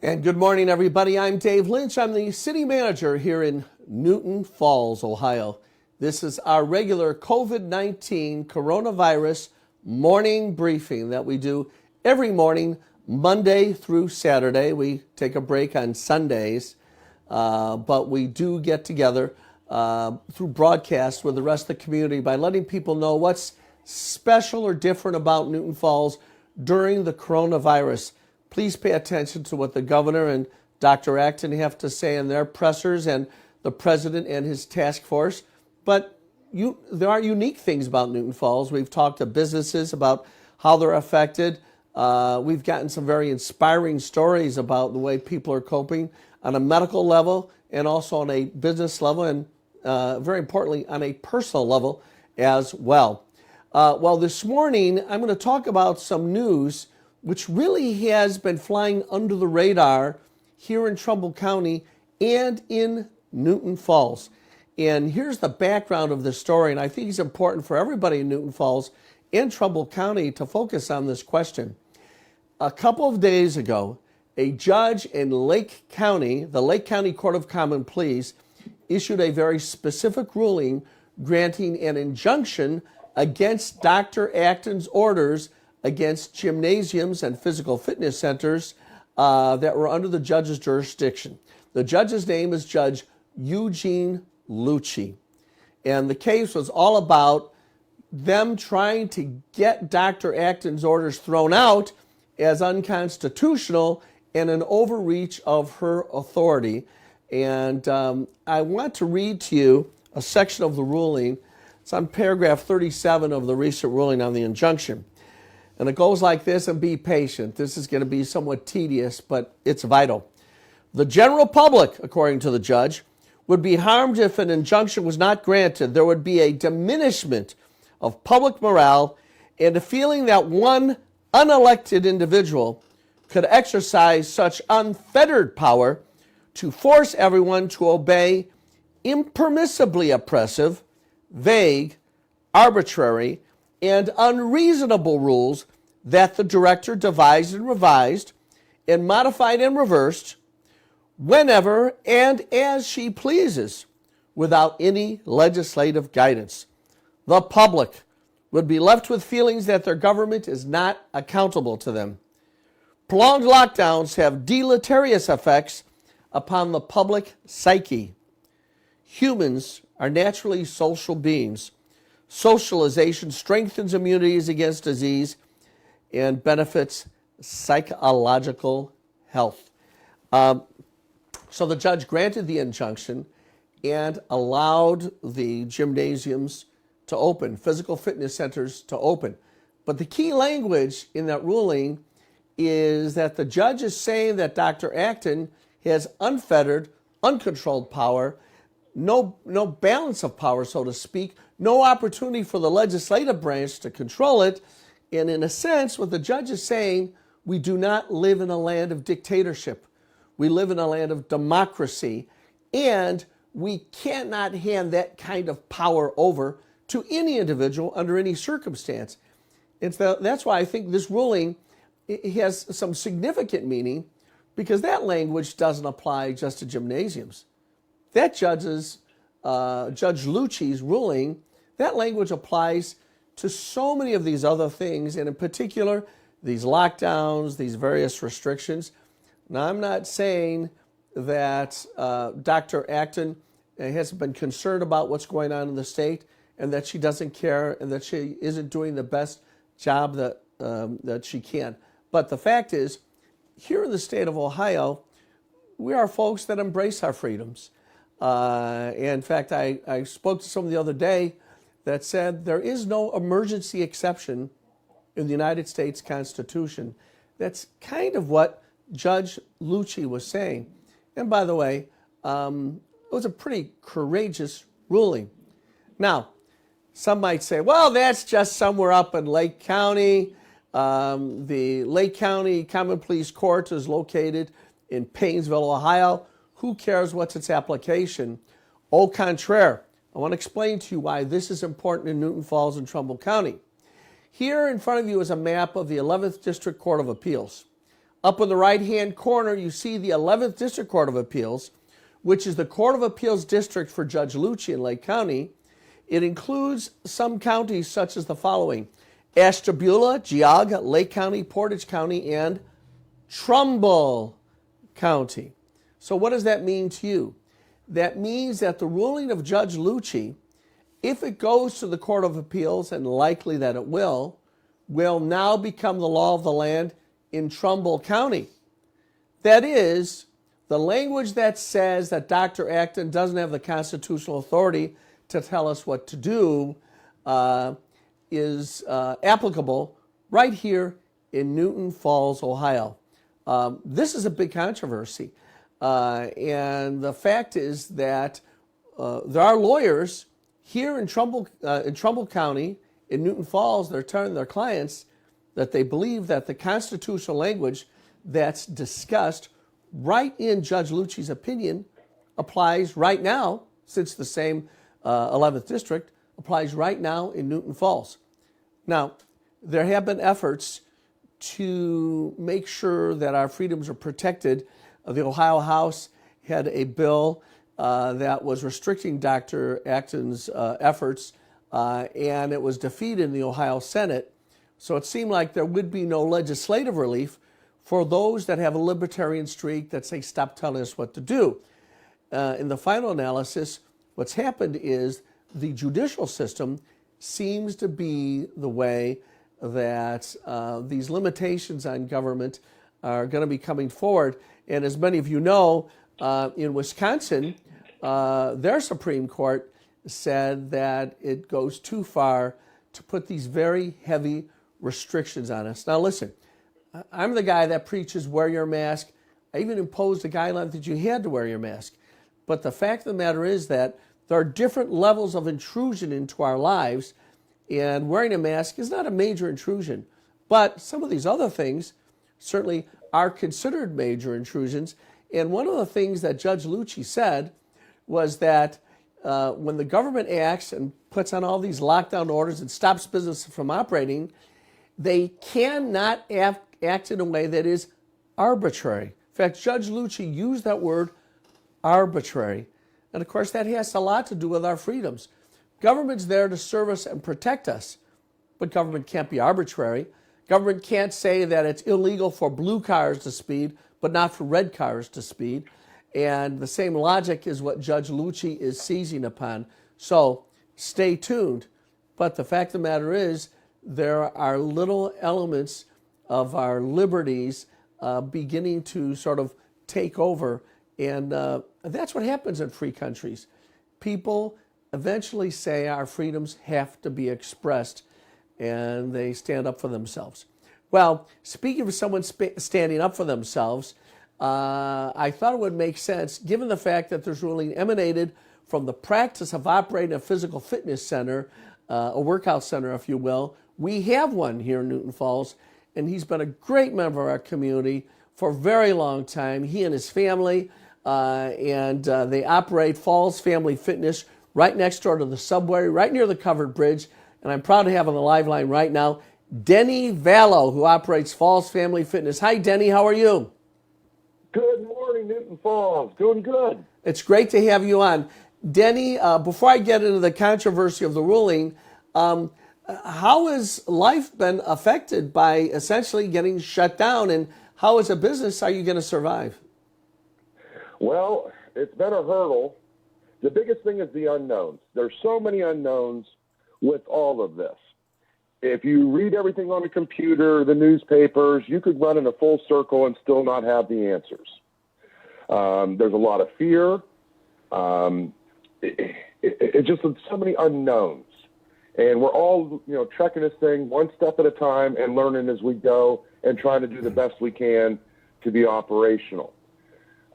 And good morning, everybody. I'm Dave Lynch. I'm the city manager here in Newton Falls, Ohio. This is our regular COVID-19 coronavirus morning briefing that we do every morning, Monday through Saturday. We take a break on Sundays, but we do get together through broadcast with the rest of the community by letting people know what's special or different about Newton Falls during the coronavirus. Please pay attention to what the governor and Dr. Acton have to say in their pressers and the president and his task force. But there are unique things about Newton Falls. We've talked to businesses about how they're affected. We've gotten some very inspiring stories about the way people are coping on a medical level and also on a business level and very importantly on a personal level as well. Well, this morning I'm going to talk about some news which really has been flying under the radar here in Trumbull County and in Newton Falls. And here's the background of the story, and I think it's important for everybody in Newton Falls and Trumbull County to focus on this question. A couple of days ago, a judge in Lake County, the Lake County Court of Common Pleas, issued a very specific ruling granting an injunction against Dr. Acton's orders against gymnasiums and physical fitness centers that were under the judge's jurisdiction. The judge's name is Judge Eugene Lucci. And the case was all about them trying to get Dr. Acton's orders thrown out as unconstitutional and an overreach of her authority. And I want to read to you a section of the ruling. It's on paragraph 37 of the recent ruling on the injunction. And it goes like this, and be patient. This is going to be somewhat tedious, but it's vital. The general public, according to the judge, would be harmed if an injunction was not granted. There would be a diminishment of public morale and a feeling that one unelected individual could exercise such unfettered power to force everyone to obey impermissibly oppressive, vague, arbitrary, and unreasonable rules that the director devised and revised and modified and reversed whenever and as she pleases without any legislative guidance. The public would be left with feelings that their government is not accountable to them. Prolonged lockdowns have deleterious effects upon the public psyche. Humans are naturally social beings. Socialization strengthens immunities against disease and benefits psychological health. So the judge granted the injunction and allowed the gymnasiums to open, physical fitness centers to open. But the key language in that ruling is that the judge is saying that Dr. Acton has unfettered, uncontrolled power, no balance of power, so to speak, no opportunity for the legislative branch to control it. And in a sense, what the judge is saying, we do not live in a land of dictatorship. We live in a land of democracy, and we cannot hand that kind of power over to any individual under any circumstance. That's why I think this ruling has some significant meaning, because that language doesn't apply just to gymnasiums. That Judge Lucci's ruling, that language applies to so many of these other things, and in particular, these lockdowns, these various restrictions. Now, I'm not saying that Dr. Acton hasn't been concerned about what's going on in the state and that she doesn't care and that she isn't doing the best job that she can. But the fact is, here in the state of Ohio, we are folks that embrace our freedoms. In fact, I spoke to someone the other day that said there is no emergency exception in the United States Constitution. That's kind of what Judge Lucci was saying. And by the way, it was a pretty courageous ruling. Now, some might say, well, that's just somewhere up in Lake County. The Lake County Common Pleas Court is located in Painesville, Ohio. Who cares what's its application? Au contraire, I want to explain to you why this is important in Newton Falls and Trumbull County. Here in front of you is a map of the 11th District Court of Appeals. Up in the right-hand corner, you see the 11th District Court of Appeals, which is the Court of Appeals district for Judge Lucci in Lake County. It includes some counties such as the following: Ashtabula, Geauga, Lake County, Portage County, and Trumbull County. So what does that mean to you? That means that the ruling of Judge Lucci, if it goes to the Court of Appeals, and likely that it will now become the law of the land in Trumbull County. That is, the language that says that Dr. Acton doesn't have the constitutional authority to tell us what to do is applicable right here in Newton Falls, Ohio. This is a big controversy. And the fact is that there are lawyers here in Trumbull County, in Newton Falls, they're telling their clients that they believe that the constitutional language that's discussed right in Judge Lucci's opinion applies right now, since the same 11th District applies right now in Newton Falls. Now, there have been efforts to make sure that our freedoms are protected. The Ohio House had a bill that was restricting Dr. Acton's efforts, and it was defeated in the Ohio Senate. So it seemed like there would be no legislative relief for those that have a libertarian streak that say, stop telling us what to do. In the final analysis, what's happened is the judicial system seems to be the way that these limitations on government are going to be coming forward. And as many of you know, in Wisconsin, their Supreme Court said that it goes too far to put these very heavy restrictions on us. Now listen, I'm the guy that preaches wear your mask. I even imposed a guideline that you had to wear your mask. But the fact of the matter is that there are different levels of intrusion into our lives, and wearing a mask is not a major intrusion. But some of these other things certainly are considered major intrusions. And one of the things that Judge Lucci said was that when the government acts and puts on all these lockdown orders and stops business from operating, they cannot act in a way that is arbitrary. In fact, Judge Lucci used that word, arbitrary. And of course, that has a lot to do with our freedoms. Government's there to serve us and protect us, but government can't be arbitrary. Government can't say that it's illegal for blue cars to speed, but not for red cars to speed. And the same logic is what Judge Lucci is seizing upon. So stay tuned. But the fact of the matter is, there are little elements of our liberties beginning to sort of take over. And that's what happens in free countries. People eventually say our freedoms have to be expressed, and they stand up for themselves. Well, speaking of someone standing up for themselves, I thought it would make sense, given the fact that this ruling emanated from the practice of operating a physical fitness center, a workout center, if you will. We have one here in Newton Falls, and he's been a great member of our community for a very long time. He and his family, and they operate Falls Family Fitness right next door to the subway, right near the covered bridge. And I'm proud to have on the live line right now Denny Vallow, who operates Falls Family Fitness. Hi, Denny. How are you? Good morning, Newton Falls. Doing good. It's great to have you on. Denny, before I get into the controversy of the ruling, how has life been affected by essentially getting shut down, and how as a business are you going to survive? Well, it's been a hurdle. The biggest thing is the unknowns. There's so many unknowns with all of this. If you read everything on the computer, the newspapers, you could run in a full circle and still not have the answers. There's a lot of fear. It's just so many unknowns. And we're all, trekking this thing one step at a time and learning as we go and trying to do the best we can to be operational.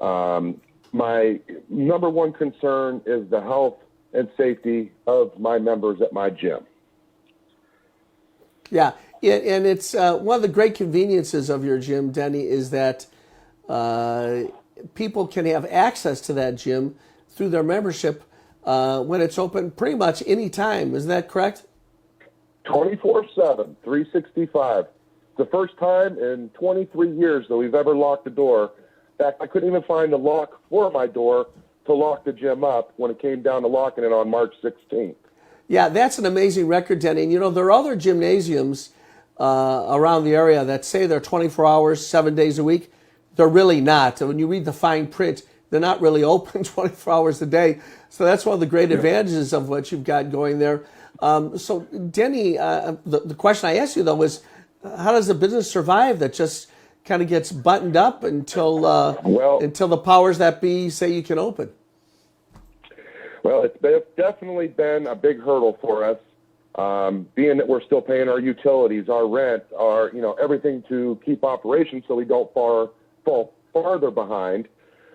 My number one concern is the health and safety of my members at my gym. Yeah, and it's one of the great conveniences of your gym, Denny, is that people can have access to that gym through their membership when it's open pretty much any time. Is that correct? 24/7, 365. the first time in 23 years that we've ever locked the door. In fact, I couldn't even find the lock for my door to lock the gym up when it came down to locking it on March 16th. Yeah, that's an amazing record, Denny. And, you know, there are other gymnasiums around the area that say they're 24 hours, 7 days a week. They're really not. And when you read the fine print, they're not really open 24 hours a day. So that's one of the great advantages of what you've got going there. So, Denny, the question I asked you, though, was how does a business survive that just kind of gets buttoned up until the powers that be say you can open? Well, it's definitely been a big hurdle for us, being that we're still paying our utilities, our rent, our everything to keep operations so we don't fall farther behind.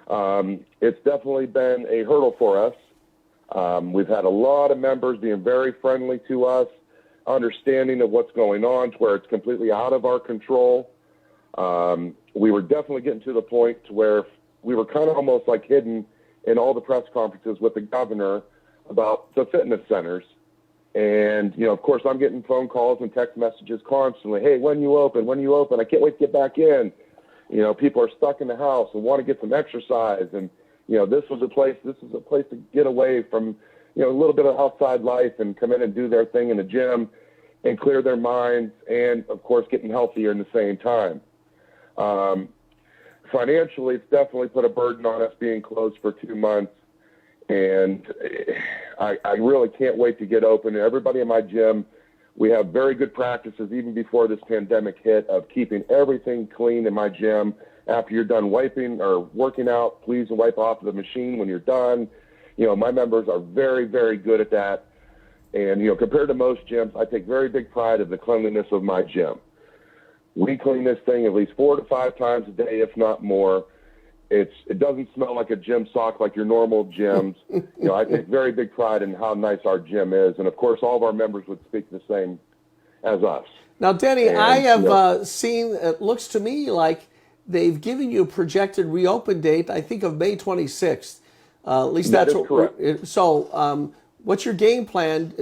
It's definitely been a hurdle for us. We've had a lot of members being very friendly to us, understanding of what's going on to where it's completely out of our control. We were definitely getting to the point to where we were kind of almost like hidden in all the press conferences with the governor about the fitness centers. And, of course, I'm getting phone calls and text messages constantly. Hey, when you open? When you open? I can't wait to get back in. People are stuck in the house and want to get some exercise. And, this is a place to get away from, a little bit of outside life and come in and do their thing in the gym and clear their minds and, of course, getting healthier in the same time. Financially, it's definitely put a burden on us being closed for 2 months. And I really can't wait to get open. Everybody in my gym, we have very good practices even before this pandemic hit of keeping everything clean in my gym. After you're done wiping or working out, please wipe off the machine when you're done. My members are very, very good at that. And, compared to most gyms, I take very big pride of the cleanliness of my gym. We clean this thing at least 4 to 5 times a day, if not more. It doesn't smell like a gym sock like your normal gyms. I take very big pride in how nice our gym is. And, of course, all of our members would speak the same as us. Now, Denny, I have seen, it looks to me like they've given you a projected reopen date, I think, of May 26th. At least that's what. Correct. So, what's your game plan?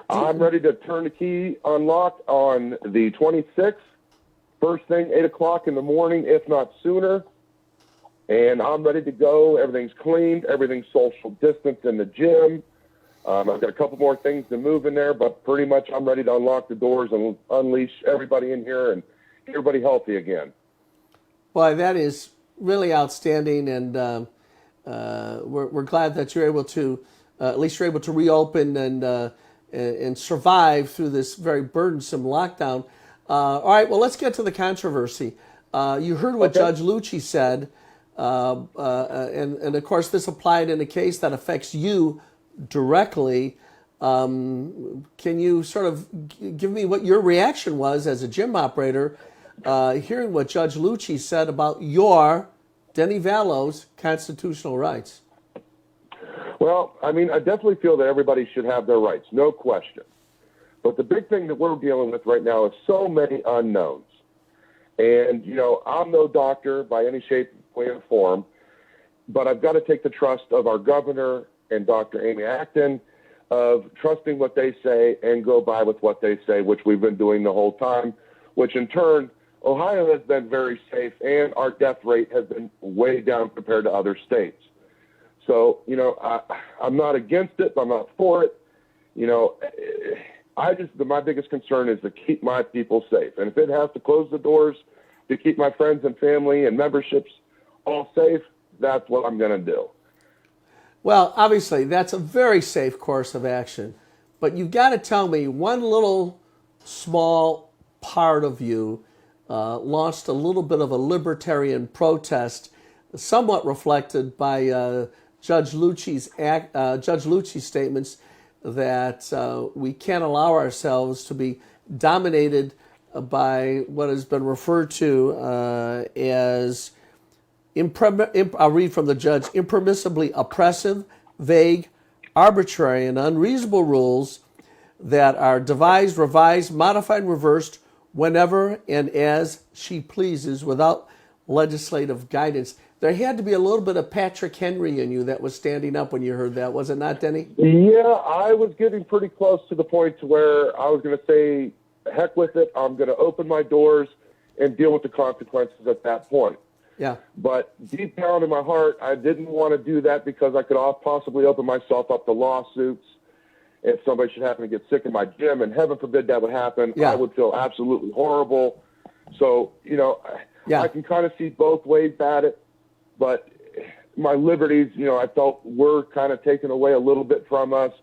I'm ready to turn the key unlocked on the 26th, first thing, 8 o'clock in the morning, if not sooner. And I'm ready to go. Everything's cleaned. Everything's social distance in the gym. I've got a couple more things to move in there, but pretty much I'm ready to unlock the doors and unleash everybody in here and get everybody healthy again. Boy, that is really outstanding, and we're glad that you're able to, at least you're able to reopen and survive through this very burdensome lockdown. All right, well, let's get to the controversy. You heard what Judge Lucci said, and of course this applied in a case that affects you directly. Can you sort of give me what your reaction was as a gym operator, hearing what Judge Lucci said about your, Denny Vallo's, constitutional rights? Well, I definitely feel that everybody should have their rights, no question. But the big thing that we're dealing with right now is so many unknowns. And, I'm no doctor by any shape, way, or form, but I've got to take the trust of our governor and Dr. Amy Acton of trusting what they say and go by with what they say, which we've been doing the whole time, which in turn, Ohio has been very safe and our death rate has been way down compared to other states. So, I'm not against it, but I'm not for it. My biggest concern is to keep my people safe. And if it has to close the doors to keep my friends and family and memberships all safe, that's what I'm going to do. Well, obviously, that's a very safe course of action. But you've got to tell me, one little small part of you launched a little bit of a libertarian protest, somewhat reflected by Judge Lucci's statements that we can't allow ourselves to be dominated by what has been referred to as, I'll read from the judge, impermissibly oppressive, vague, arbitrary, and unreasonable rules that are devised, revised, modified, and reversed whenever and as she pleases without legislative guidance. There had to be a little bit of Patrick Henry in you that was standing up when you heard that, was it not, Denny? Yeah, I was getting pretty close to the point to where I was going to say heck with it. I'm going to open my doors and deal with the consequences at that point. Yeah. But deep down in my heart, I didn't want to do that because I could possibly open myself up to lawsuits. If somebody should happen to get sick in my gym, and heaven forbid that would happen, Yeah. I would feel absolutely horrible. So, Yeah. I can kind of see both ways at it, but my liberties, I felt were kind of taken away a little bit from us,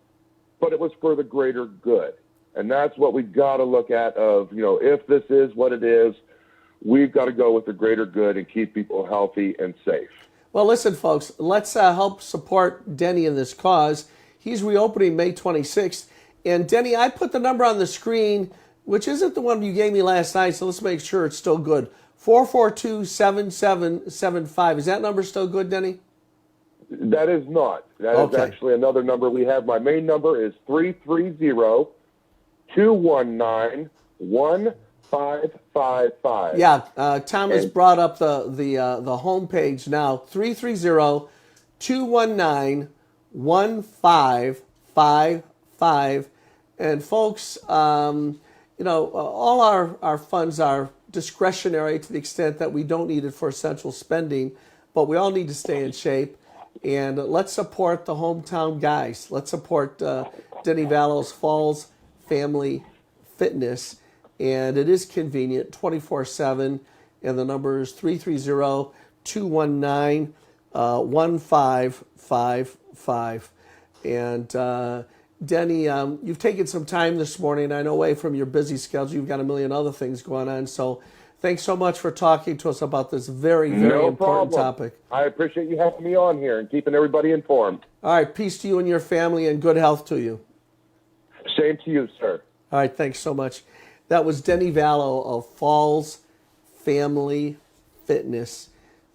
but it was for the greater good. And that's what we got to look at if this is what it is, we've got to go with the greater good and keep people healthy and safe. Well, listen, folks, let's help support Denny in this cause. He's reopening May 26th. And Denny, I put the number on the screen, which isn't the one you gave me last night, so let's make sure it's still good. 442-7775. Is that number still good, Denny? That is not. That is actually another number we have. My main number is 330-219-1555. Yeah, Thomas brought up the homepage now. 330-219-1555. And folks, all our funds are discretionary to the extent that we don't need it for essential spending, but we all need to stay in shape. And let's support the hometown guys. Let's support Denny Vallows Falls Family Fitness. And it is convenient, 24/7. And the number is 330-219-1555. And Denny, you've taken some time this morning. I know away from your busy schedule, you've got a million other things going on. So thanks so much for talking to us about this very, very important topic. I appreciate you having me on here and keeping everybody informed. All right. Peace to you and your family and good health to you. Same to you, sir. All right. Thanks so much. That was Denny Vallow of Falls Family Fitness.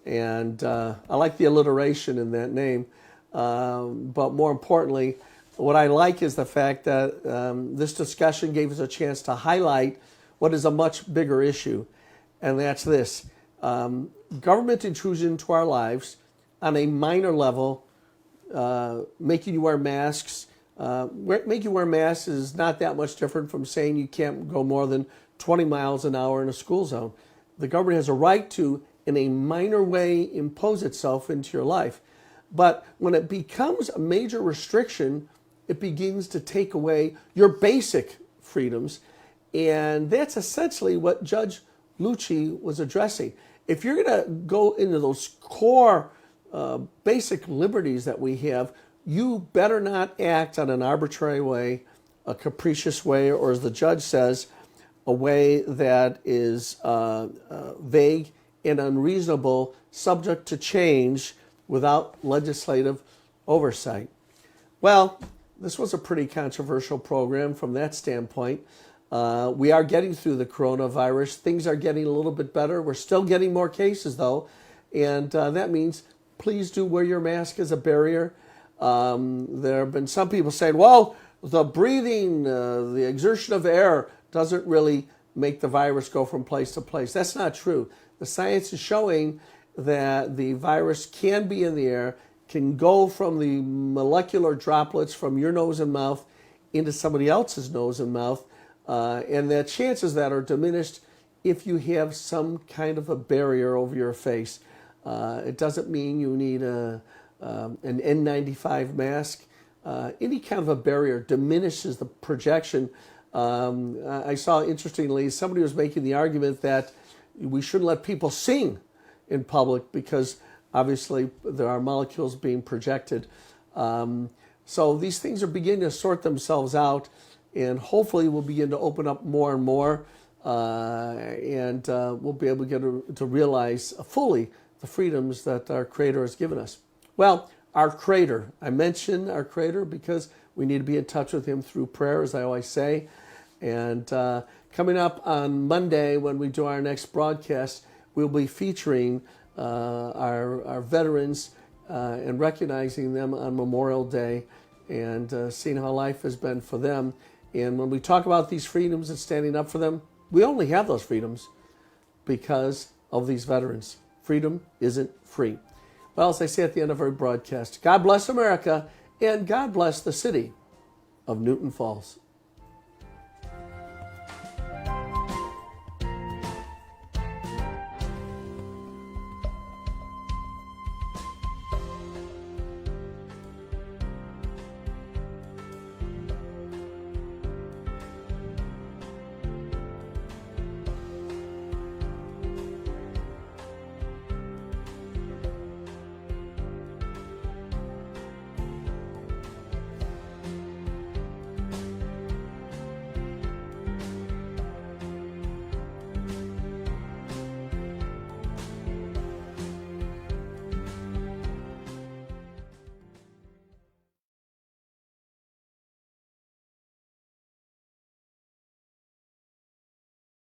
And I like the alliteration in that name. But more importantly, what I like is the fact that this discussion gave us a chance to highlight what is a much bigger issue. And that's this. Government intrusion into our lives on a minor level, making you wear masks. Making you wear masks is not that much different from saying you can't go more than 20 miles an hour in a school zone. The government has a right to, in a minor way, impose itself into your life. But when it becomes a major restriction, it begins to take away your basic freedoms. And that's essentially what Judge Lucci was addressing. If you're going to go into those core basic liberties that we have, you better not act on an arbitrary way, a capricious way, or as the judge says, a way that is vague and unreasonable, subject to change without legislative oversight. Well, this was a pretty controversial program from that standpoint. We are getting through the coronavirus. Things are getting a little bit better. We're still getting more cases, though, and that means please do wear your mask as a barrier. There have been some people saying, well, the breathing, the exertion of air doesn't really make the virus go from place to place. That's not true. The science is showing that the virus can be in the air, can go from the molecular droplets from your nose and mouth into somebody else's nose and mouth, and the chances that are diminished if you have some kind of a barrier over your face. It doesn't mean you need an N95 mask. Any kind of a barrier diminishes the projection. I saw, interestingly, somebody was making the argument that we shouldn't let people sing in public because obviously there are molecules being projected. So these things are beginning to sort themselves out, and hopefully we'll begin to open up more and more, and we'll be able to get to realize fully the freedoms that our Creator has given us. Well, our Creator. I mention our Creator because we need to be in touch with Him through prayer, as I always say. And coming up on Monday, when we do our next broadcast, we'll be featuring our veterans and recognizing them on Memorial Day and seeing how life has been for them. And when we talk about these freedoms and standing up for them, we only have those freedoms because of these veterans. Freedom isn't free. Well, as I say at the end of every broadcast, God bless America and God bless the city of Newton Falls.